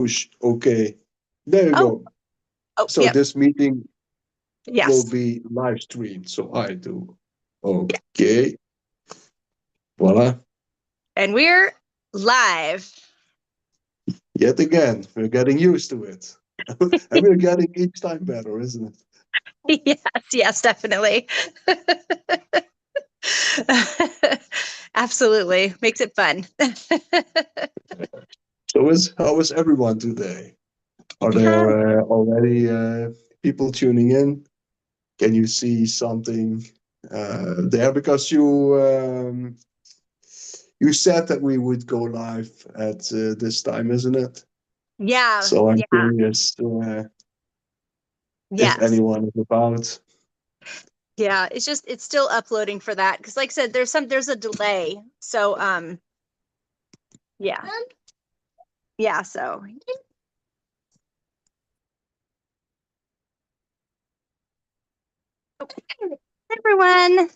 Push OK. There you Oh, go. oh, So yep. this meeting will Yes. be live streamed. So I do. Yeah. OK. Voila. And we're live. Yet again, we're getting used to it. And we're getting each time better, isn't it? Yes, yes, definitely. Absolutely. Makes it fun. How is everyone today? Are Um, there already people tuning in? Can you see something there? Because you said that we would go live at this time, isn't it? yeah, So I'm yeah, curious if yes. anyone is about. Yeah, it's still uploading for that because like I said, there's a delay. So yeah. Yeah, so everyone.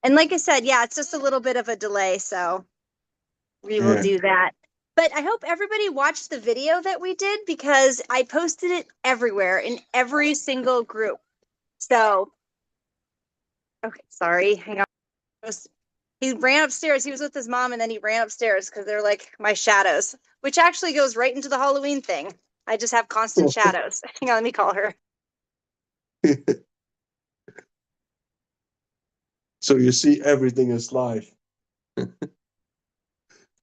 And like I said, yeah, it's just a little bit of a delay, so we will Yeah, do that. But I hope everybody watched the video that we did because I posted it everywhere in every single group. So, okay, sorry. Hang on. He ran upstairs. He was with his mom and then he ran upstairs because they're like my shadows, which actually goes right into the Halloween thing. I just have constant shadows. Hang on, let me call her. so you see everything is live.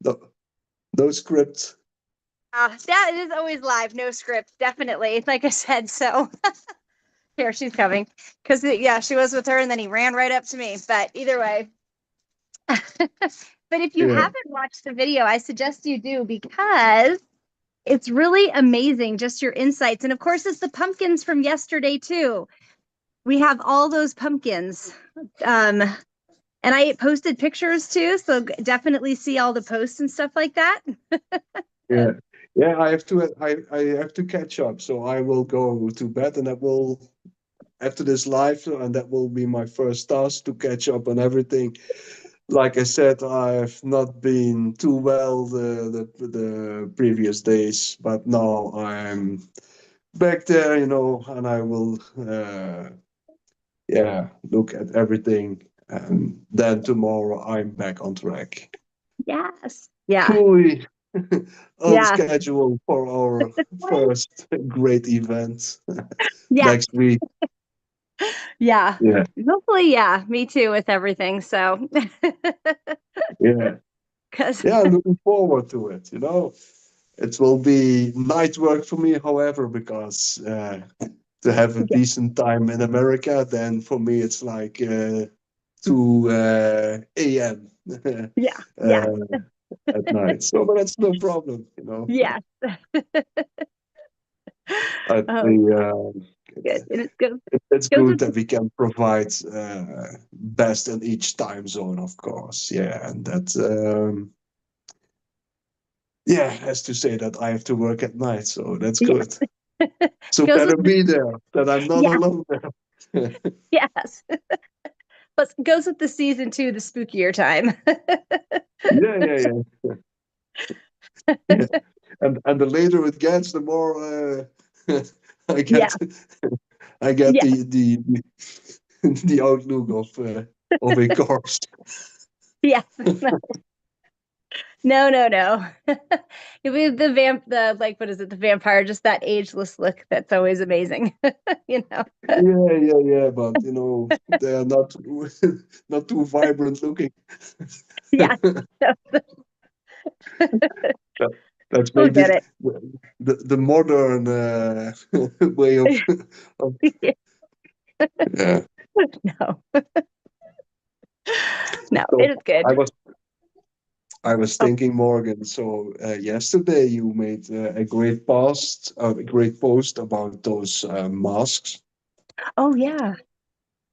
No, no script. That is always live, no script, definitely. Like I said, so here she's coming because yeah, she was with her and then he ran right up to me. But either way, but if you Yeah. haven't watched the video, I suggest you do because it's really amazing, just your insights. And of course, it's the pumpkins from yesterday, too. We have all those pumpkins. Um, and I posted pictures too, so definitely see all the posts and stuff like that. Yeah, yeah. I have to catch up. So I will go to bed, and that will after this live, and that will be my first task to catch up on everything. Like I said, I've not been too well the previous days, but now I'm back there, and I will yeah look at everything, and then tomorrow I'm back on track. Yes. Yeah. Fully on Yeah. schedule for our first great event Yeah. next week. Yeah. Yeah, Hopefully, yeah. Me too with everything. So, yeah, because yeah. Looking forward to it. It will be night work for me, however, because to have a decent time in America, then for me it's like 2 a.m. yeah. Yeah. uh, at night. So, but that's no problem. Yeah. But Oh, good. And it it's goes good with that we can provide best in each time zone, of course. Yeah, and that yeah has to say that I have to work at night, so that's yeah. good. So Goes with better be there that I'm not yeah. alone there. Yes. But goes with the season too, the spookier time. Yeah, yeah, yeah, yeah. And the later it gets, the more I Yeah. get I get Yeah. the outlook of a corpse. Yeah. No, no, no. It was the like what is it, the vampire, just that ageless look that's always amazing. you know. Yeah, yeah, yeah, but they are not not too vibrant looking. Yeah. That- That's We'll maybe get it. the modern way of yeah. No. No, So it is good. I was I was Oh, thinking, Morgan. So yesterday you made a great post about those masks. oh yeah.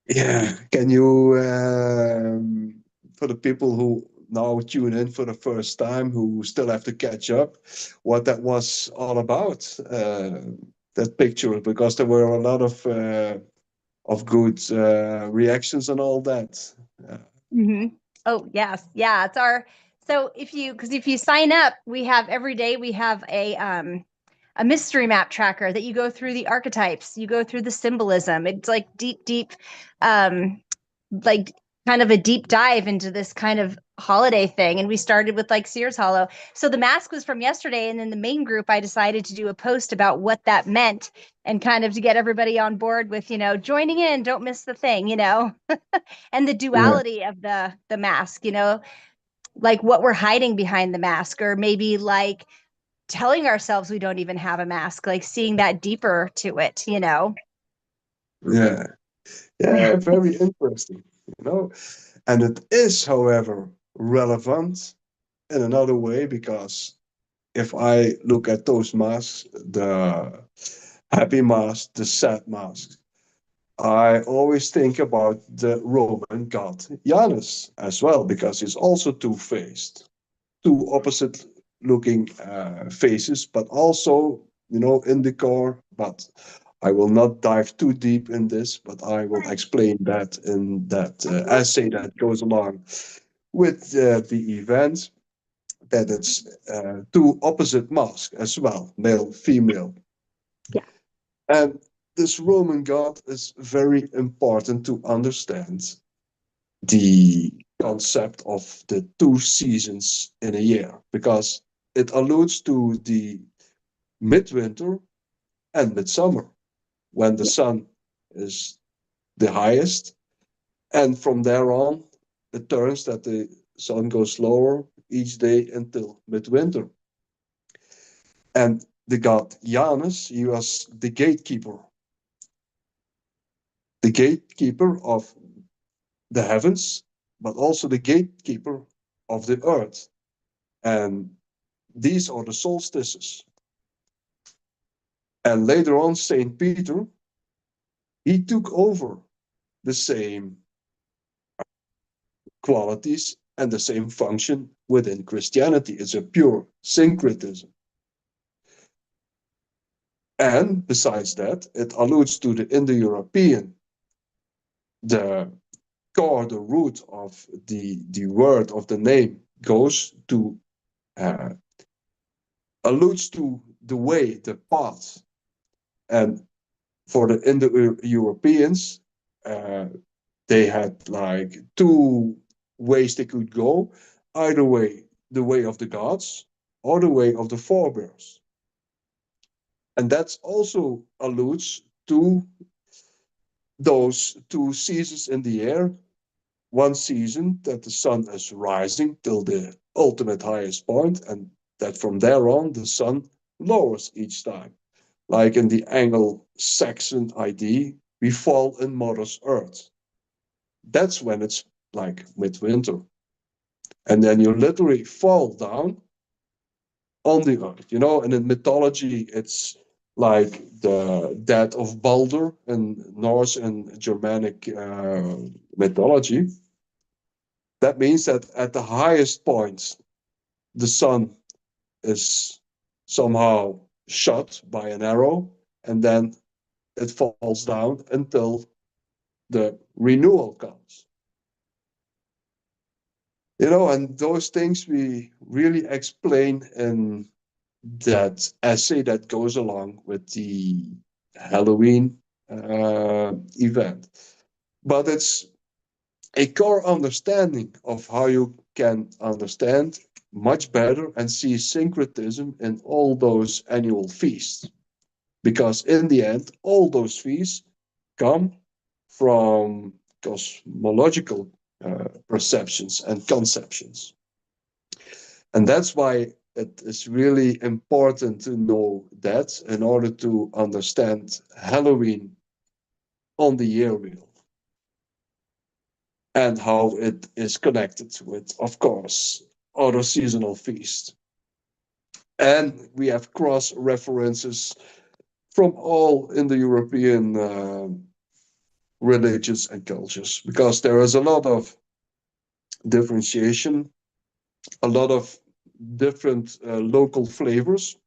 Yeah, can you for the people who now tune in for the first time, who still have to catch up, what that was all about? That picture, because there were a lot of good reactions and all that. Uh, hmm Oh, yes. Yeah, it's our so if you because if you sign up, we have every day we have a mystery map tracker that you go through the archetypes, you go through the symbolism. It's like deep, like kind of a deep dive into this kind of holiday thing. And we started with like Sears Hollow. So the mask was from yesterday. And in the main group, I decided to do a post about what that meant and kind of to get everybody on board with, joining in, don't miss the thing, and the duality of the mask, like what we're hiding behind the mask, or maybe like telling ourselves we don't even have a mask, like seeing that deeper to it, Yeah. Yeah, very interesting, And it is, however, relevant in another way, because if I look at those masks, the happy mask, the sad mask, I always think about the Roman god Janus as well, because he's also two-faced, two opposite looking faces, but also, in the core. But I will not dive too deep in this, but I will explain that in that essay that goes along with the event, that it's two opposite masks as well, male, female. Yeah. And this Roman god is very important to understand the concept of the two seasons in a year, because it alludes to the midwinter and midsummer, when the sun is the highest, and from there on it turns that the sun goes lower each day until midwinter. And the god Janus, he was the gatekeeper of the heavens, but also the gatekeeper of the earth. And these are the solstices. And later on, Saint Peter, he took over the same qualities and the same function within Christianity. It's a pure syncretism. And besides that, it alludes to the Indo-European, the core, the root of the word of the name goes to, alludes to the way, the path. And for the Indo-Europeans, they had like two ways they could go. Either way, the way of the gods, or the way of the forebears. And that also alludes to those two seasons in the year. One season that the sun is rising till the ultimate highest point, and that from there on the sun lowers each time. Like in the Anglo-Saxon idea, we fall in Mother's Earth. That's when it's like midwinter. And then you literally fall down on the earth, and in mythology, it's like the death of Balder in Norse and Germanic mythology. That means that at the highest point, the sun is somehow shot by an arrow, and then it falls down until the renewal comes. And those things we really explain in that essay that goes along with the Halloween event. But it's a core understanding of how you can understand much better and see syncretism in all those annual feasts. Because in the end, all those feasts come from cosmological perceptions and conceptions. And that's why it is really important to know that in order to understand Halloween on the year wheel, and how it is connected with, of course, other seasonal feasts. And we have cross references from all Indo-European religions and cultures, because there is a lot of differentiation, a lot of different local flavors,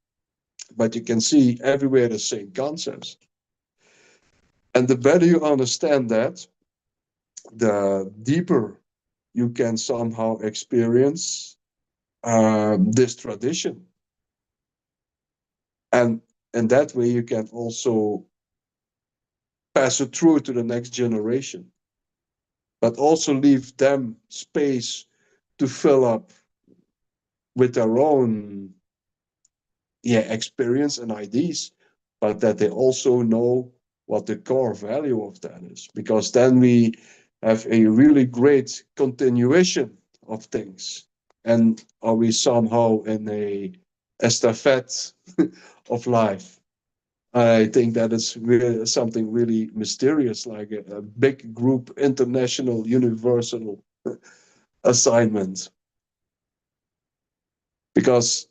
but you can see everywhere the same concepts. And the better you understand that, the deeper you can somehow experience this tradition. And and that way you can also pass it through to the next generation, but also leave them space to fill up with their own experience and ideas, but that they also know what the core value of that is, because then we have a really great continuation of things. And are we somehow in a estafette of life? I think that is really something really mysterious, like a big group, international, universal assignment. Because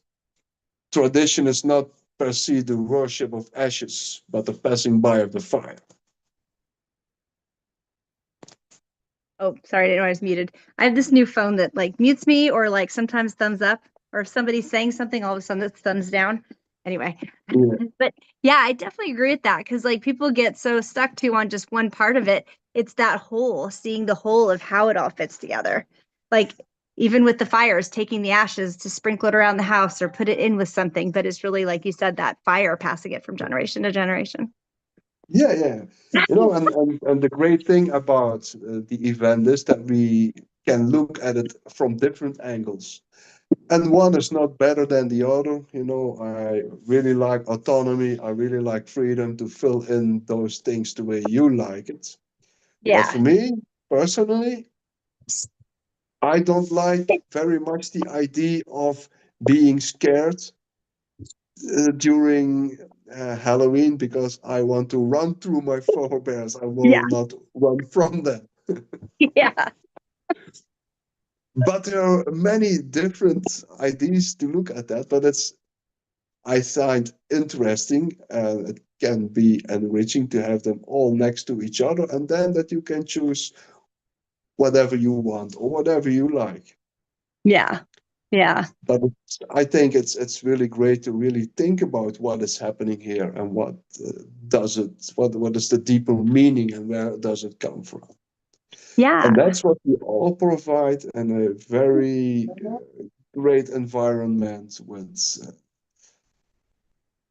tradition is not per se the worship of ashes, but the passing by of the fire. Oh, sorry, I didn't know I was muted. I have this new phone that like mutes me or like sometimes thumbs up, or if somebody's saying something, all of a sudden it's thumbs down. Anyway, Yeah. but yeah, I definitely agree with that because like people get so stuck to on just one part of it. It's that whole, seeing the whole of how it all fits together. Like even with the fires, taking the ashes to sprinkle it around the house or put it in with something, but it's really like you said, that fire passing it from generation to generation. Yeah, yeah. You know, and the great thing about the event is that we can look at it from different angles. And one is not better than the other. You know, I really like autonomy. I really like freedom to fill in those things the way you like it. But Yeah. for me, personally, I don't like very much the idea of being scared during Halloween, because I want to run through my forebears. I Yeah. will not run from them. Yeah. But there are many different ideas to look at that. But I find interesting, and it can be enriching to have them all next to each other, and then that you can choose whatever you want or whatever you like. Yeah. Yeah. But I think it's really great to really think about what is happening here and what does it, what is the deeper meaning and where does it come from. Yeah. And that's what we all provide in a very great environment with,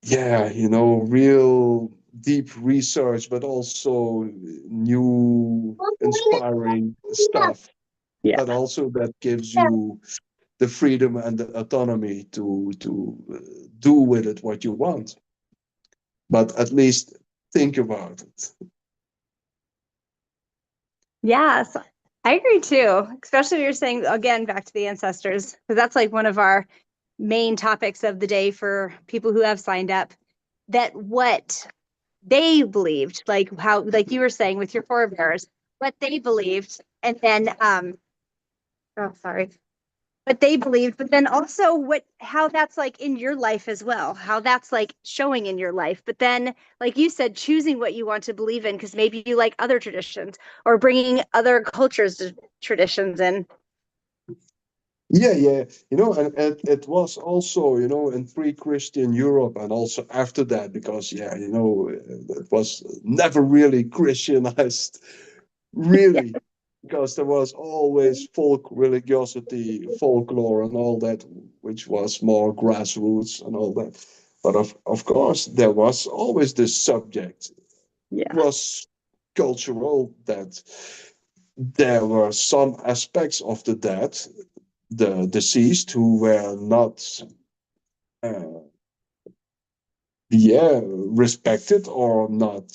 you know, real deep research, but also new inspiring stuff. Yeah. But also that gives you the freedom and the autonomy to do with it what you want. But at least think about it. Yes, I agree too. Especially when you're saying again back to the ancestors, because that's like one of our main topics of the day for people who have signed up. That what they believed, like how, like you were saying with your forebears, what they believed, and then oh sorry, what they believed, but then also what, how that's like in your life as well, how that's like showing in your life. But then, like you said, choosing what you want to believe in because maybe you like other traditions or bringing other cultures to traditions in. Yeah. You know, and it was also, you know, in pre-Christian Europe and also after that, because, you know, it was never really Christianized, Yeah. really, because there was always folk religiosity, folklore, and all that, which was more grassroots and all that. But of course, there was always this subject, Yeah. cross cultural, that there were some aspects of the dead, the deceased, who were not uh, respected or not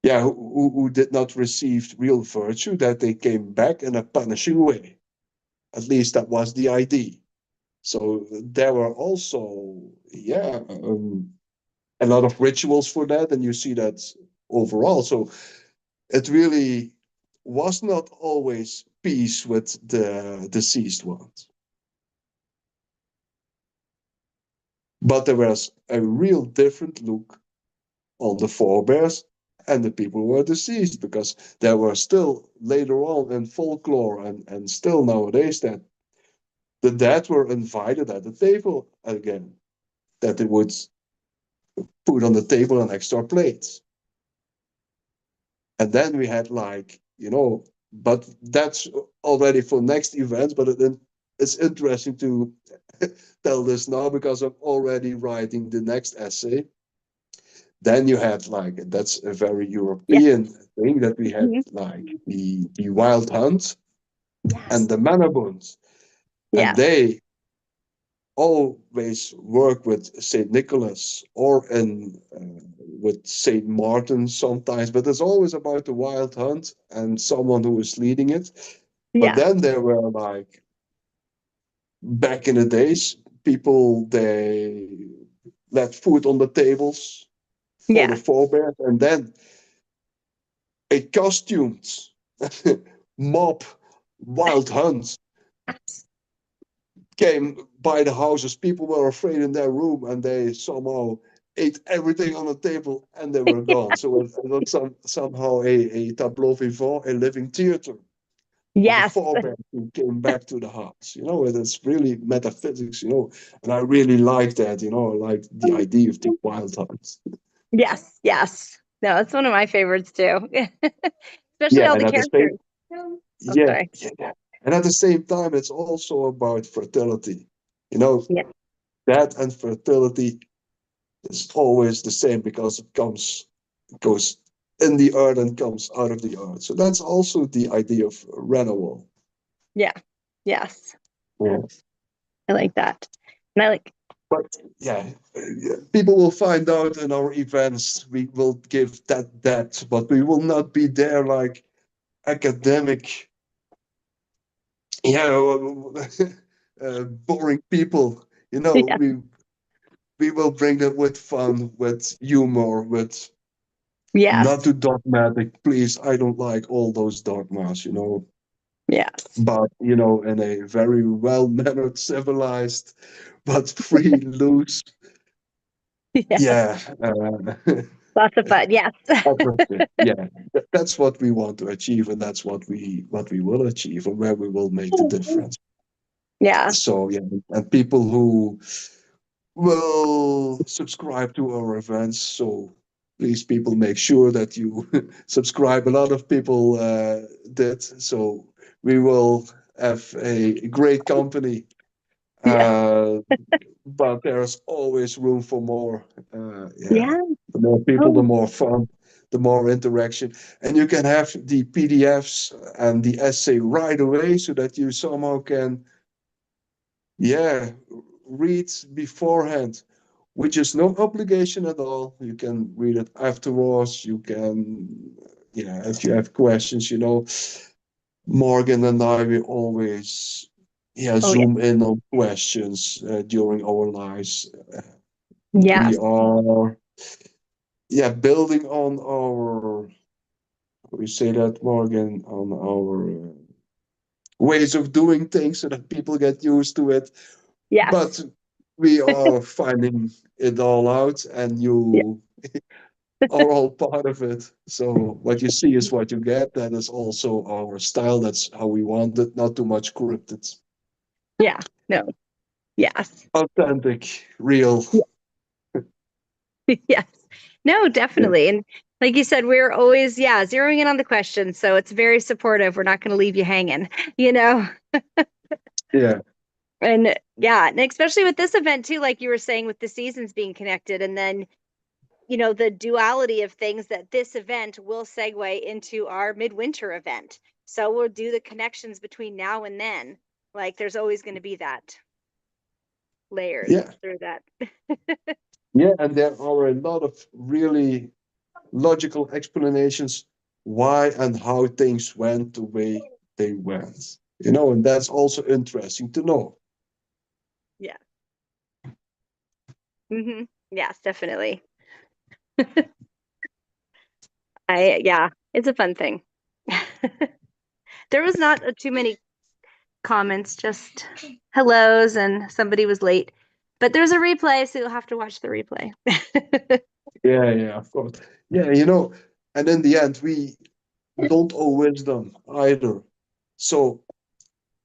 who did not receive real virtue, that they came back in a punishing way. At least that was the idea. So there were also a lot of rituals for that, and you see that overall. So it really was not always peace with the deceased ones. But there was a real different look on the forebears and the people who were deceased, because there were still later on in folklore and still nowadays that the dead were invited at the table again, that they would put on the table an extra plate. And then we had, like, you know, but that's already for next event, but it's interesting to tell this now because I'm already writing the next essay. Then you had like, that's a very European thing, that we had Mhm. like the Wild Hunt and Yes. the Manabunds, and Yeah. they always work with Saint Nicholas or with Saint Martin sometimes, but it's always about the Wild Hunt and someone who is leading it. But Yeah. then there were like, back in the days, people, they let food on the tables for the Yeah. forebears, and then a costumed mob wild hunt came by the houses. People were afraid in their room, and they somehow ate everything on the table, and they were gone. So it was somehow a tableau vivant, a living theater of the Yes. forebears who came back to the house. And it's really metaphysics, and I really like that. I like the idea of the wild hunt. Yes. Yes. No, it's one of my favorites too. Especially Yeah, all and the at the same, characters. Oh, yeah, sorry. yeah, and at the same time, it's also about fertility. You know, Yeah. that and fertility is always the same because it goes in the earth and comes out of the earth. So that's also the idea of renewal. Yeah. Yes. Yeah. I like that. And I like, But yeah, people will find out in our events. We will give that depth, but we will not be there like academic, yeah, boring people. yeah. We will bring that with fun, with humor, with not Yes. too dogmatic. Please, I don't like all those dogmas. Yes. But in a very well-mannered, civilized, but free, loose, Yeah. yeah, Lots of fun. Yes. everything. Yeah, that's what we want to achieve, and that's what we will achieve, and where we will make the difference. yeah. So yeah, and people who will subscribe to our events. So please, people, make sure that you subscribe. A lot of people did. So we will have a great company. Yeah. Uh, but there's always room for more. Yeah, Yeah. the more people, the Oh, more fun, the more interaction. And you can have the PDFs and the essay right away so that you somehow can, yeah, read beforehand, which is no obligation at all. You can read it afterwards. You can, yeah, if you have questions, Morgan and I, we always, yeah, oh yeah. zoom in on questions during our lives. We Yes. are, yeah, building on our, we say that, Morgan, on our ways of doing things so that people get used to it. But Yes. we are finding it all out, and Yeah. you are all part of it. So what you see is what you get. That is also our style. That's how we want it. Not too much scripted. Yeah. No. Yes. Authentic, real. yes. No, Yeah. definitely. And like you said, we're always, yeah, zeroing in on the questions. So it's very supportive. We're not going to leave you hanging, you know? Yeah. And yeah, and especially with this event too, like you were saying, with the seasons being connected, and then the duality of things, that this event will segue into our midwinter event. So we'll do the connections between now and then. Like there's always going to be that layers Yeah. through that. Yeah. And there are a lot of really logical explanations why and how things went the way they went. And that's also interesting to know. yeah. Yes, definitely. Yeah, it's a fun thing. There was not too many comments, just hellos, and somebody was late. But there's a replay, so you'll have to watch the replay. Yeah, yeah, of course. Yeah, and in the end, we don't owe wisdom either. So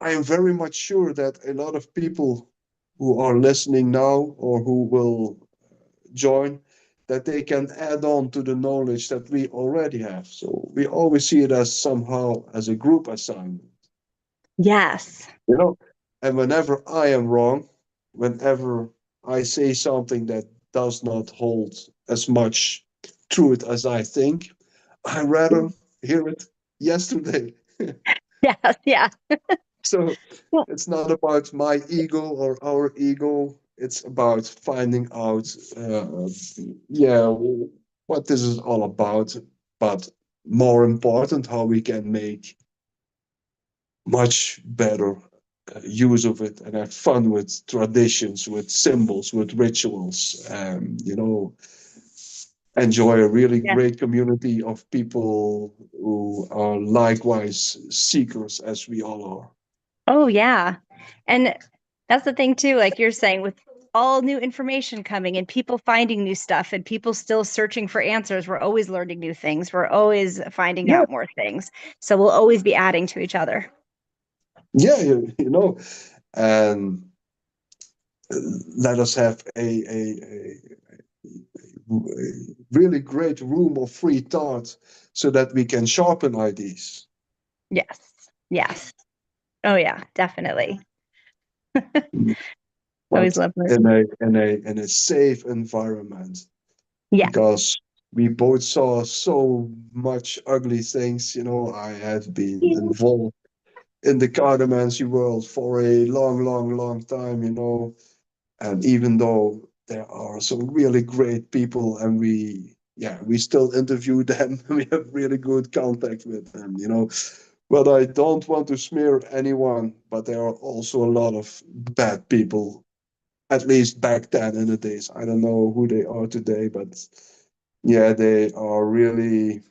I am very much sure that a lot of people who are listening now or who will join, that they can add on to the knowledge that we already have. So we always see it as somehow as a group assignment, Yes. you know. And whenever I am wrong, whenever I say something that does not hold as much truth as I think, I rather hear it yesterday. Yeah, yeah. So Well, it's not about my ego or our ego. It's about finding out, yeah, what this is all about. But more important, how we can make much better use of it and have fun with traditions, with symbols, with rituals. Enjoy a really yeah. great community of people who are likewise seekers as we all are. Oh, yeah. And that's the thing too, like you're saying, with all new information coming and people finding new stuff and people still searching for answers, we're always learning new things. We're always finding Yeah, out more things. So we'll always be adding to each other. yeah, and let us have a really great room of free thought so that we can sharpen ideas. Yes. Yes. Oh, yeah, definitely. Always But love in learning. a safe environment, Yeah. because we both saw so much ugly things. I have been involved in the cartomancy world for a long, long, long time. And even though there are some really great people, and we still interview them, we have really good contact with them. But I don't want to smear anyone, but there are also a lot of bad people, at least back then in the days. I don't know who they are today, but yeah, they are really,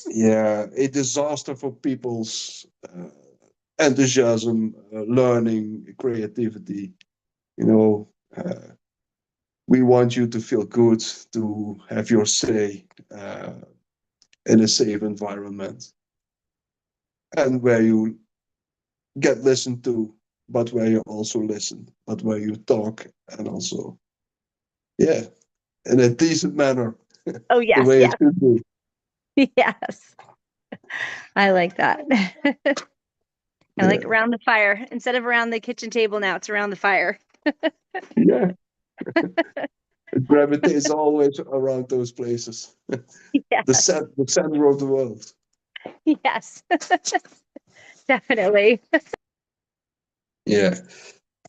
yeah, a disaster for people's enthusiasm, learning, creativity. You know, uh, we want you to feel good, to have your say in a safe environment, and where you get listened to, but where you also listen, but where you talk, and also, yeah, in a decent manner, Oh, the yes. way it Yes. should be. Yes. I like that. I like Yeah, around the fire instead of around the kitchen table. Now it's around the fire. yeah. It gravitates always around those places. Yes. The center of the world. Yes. Definitely. Yeah.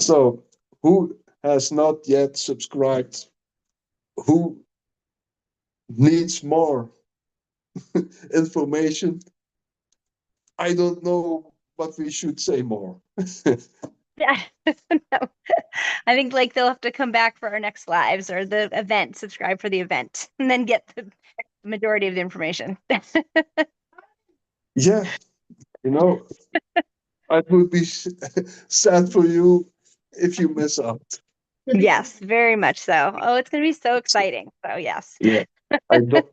So, who has not yet subscribed? Who needs more information? I don't know what we should say more. Yeah. No. I think like they'll have to come back for our next lives or the event, subscribe for the event, and then get the majority of the information. Yeah, you know, I would be sad for you if you miss out. Yes, very much so. Oh, it's going to be so exciting. So, yes. Yeah, I don't.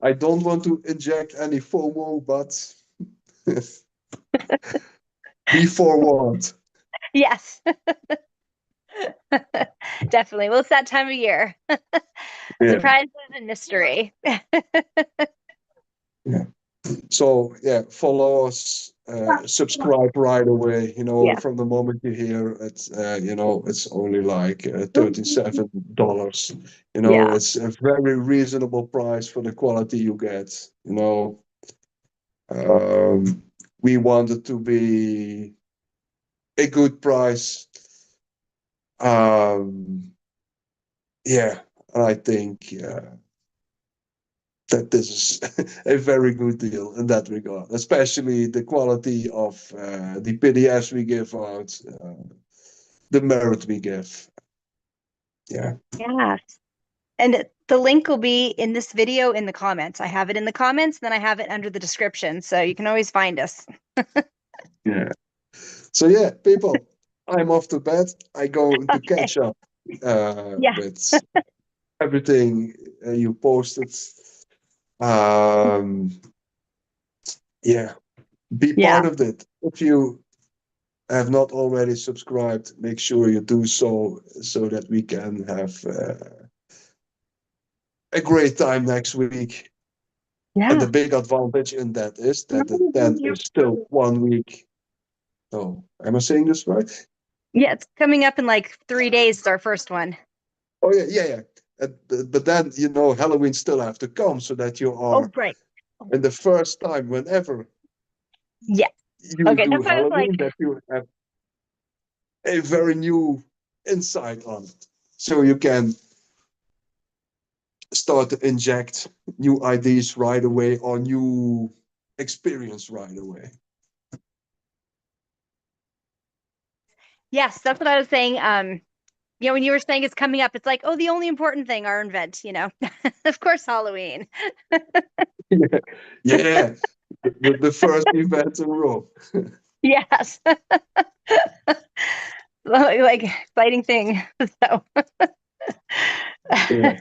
I don't want to inject any FOMO, but be forewarned. Yes. Definitely. Well, it's that time of year. Yeah, Surprises and mystery. yeah. So yeah, follow us, subscribe right away. Yeah. From the moment you hear it, it's only like $37. Yeah. It's a very reasonable price for the quality you get. Um, we want it to be a good price. Um, yeah, and I think that this is a very good deal in that regard, especially the quality of the PDFs we give out, the merit we give. Yeah, Yes. And the link will be in this video in the comments. I have it in the comments, then I have it under the description. So you can always find us. yeah. So yeah, people, I'm off to bed. I go to Okay. catch up Yeah. with everything you posted. Um, yeah, be Yeah. part of it. If you have not already subscribed, make sure you do so that we can have a great time next week. And the Yeah. big advantage in that is that the 10th is still 1 week. Oh, am I saying this right? Yeah, it's coming up in like 3 days. It's our first one. Oh yeah, yeah, yeah. But then Halloween still have to come, so that you Oh, are right. in the first time whenever Yeah. you Okay, do that's why I was like, Halloween, that you have a very new insight on it, so you can start to inject new ideas right away or new experience right away. yes, that's what I was saying. When you were saying it's coming up, it's like, oh, the only important thing, our event, of course, Halloween. Yeah, the first event in Rome. Yes. Like exciting thing. So Yeah.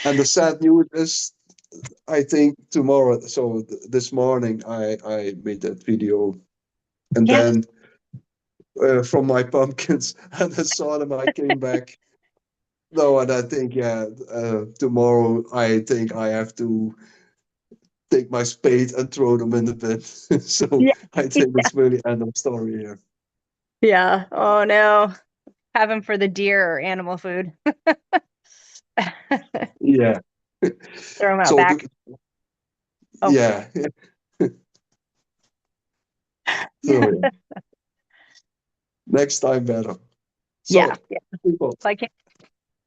And the sad news is, I think tomorrow. So this morning, I made that video, and yeah. then from my pumpkins, and I saw them. I came back. No, and I think tomorrow I think I have to take my spade and throw them in the bin. So Yeah. I think it's really end of story here. Yeah. Oh no. Have them for the deer or animal food. Yeah. Throw them out So back. Oh, yeah. So yeah. yeah. Next time better. Yeah. So people, Like,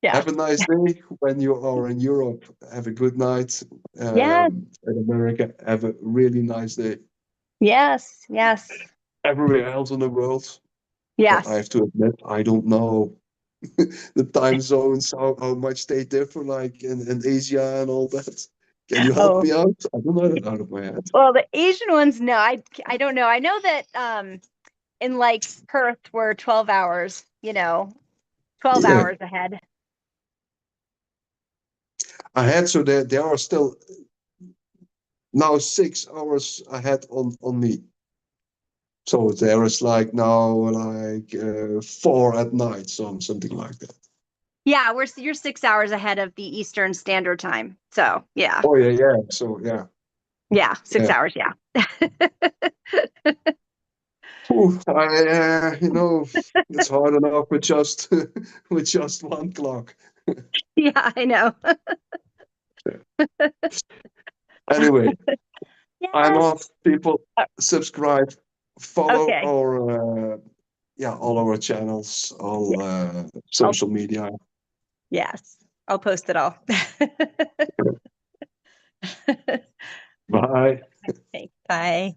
yeah. have a nice day when you are in Europe. Have a good night. Yes. In America, have a really nice day. Yes. Yes. Everywhere else in the world, I Yes. have to admit, I don't know the time zones, how much they differ, like in Asia and all that. Can you help Oh, me out? I don't know that out of my head. well, the Asian ones, no, I don't know. I know that in like Perth we're 12 hours, 12 Yeah, hours ahead. I had, so they are still now 6 hours ahead on me. So there is like now like 4 at night, something like that. Yeah, you're 6 hours ahead of the Eastern Standard Time. So yeah. Oh yeah, yeah. So yeah, Yeah, six yeah. hours, yeah. Ooh, it's hard enough with just with just one clock. Yeah, I know. Anyway, I'm Yes. off. People, subscribe, follow Okay. our all our channels, Yeah. all I'll, social media. yes. I'll post it all. Bye. Okay, bye.